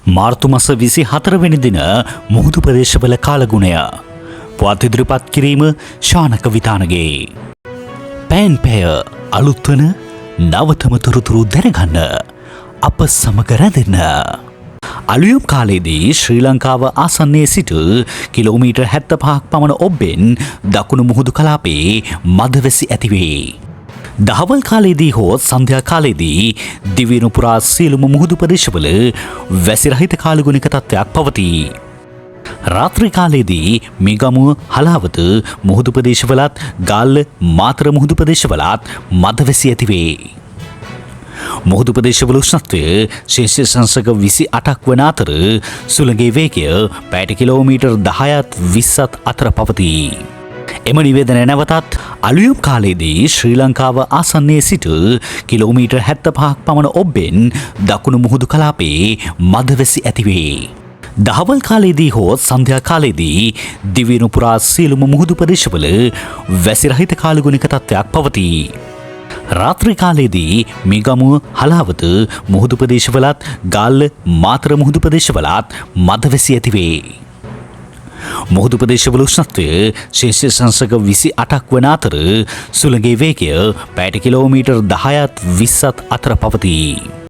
මාර්තු මස 24 වෙනි දින මුහුදු ප්‍රදේශවල කාලගුණය පුවත් ඉදිරිපත් කිරීම ශානක විතානගේ පෑන් පැය අලුත් වන නවතම තොරතුරු දැනගන්න අප සමග රැඳෙන්න. අලුයම් කාලයේදී ශ්‍රී ලංකාව ආසන්නයේ සිට කිලෝමීටර් 75ක් පමණ ඔබ්බෙන් දකුණු මුහුදු කලාපයේ මධවැසි ඇතිවේ. දහවල් කාලයේදී හෝ සන්ධ්‍යා කාලයේදී දිවයින පුරා සියලුම මුහුදු ප්‍රදේශවල වැසි රහිත කාලගුණික තත්ත්වයක් පවතී. රාත්‍රී කාලයේදී මිගමුව හලාවත මුහුදු ප්‍රදේශවලත් ගාල්ල මාතර මුහුදු ප්‍රදේශවලත් මධවැසි ඇතිවේ. මුහුදු ප්‍රදේශවල උෂ්ණත්වය ශේෂ්‍ය සංසක 28ක් වන අතර සුළඟේ වේගය පැයට කිලෝමීටර් 10ත් 20ත් අතර පවතී. එම නිවේදනය නැවතත් අලුයම් කාලයේදී ශ්‍රී ලංකාව ආසන්නයේ සිට කිලෝමීටර් 75ක් පමණ ඔබ්බෙන් දකුණු මුහුදු කලාපයේ මධවැසි ඇතිවේ. දහවල් කාලයේදී හෝ සන්ධ්‍යා කාලයේදී දිවයින පුරා සියලුම මුහුදු ප්‍රදේශවල වැසි රහිත කාලගුණික තත්ත්වයක් පවතී. රාත්‍රී කාලයේදී මිගමුව හලාවත මුහුදු ප්‍රදේශවලත් ගාල්ල මාතර මුහුදු ප්‍රදේශවලත් මධවැසි ඇතිවේ. මුහුදු ප්‍රදේශවල උෂ්ණත්වය ශේෂ්‍ය සංසක 28ක් වන අතර සුළඟේ වේගය පැයට කිලෝමීටර් 10ත් 20ත් අතර පවතී.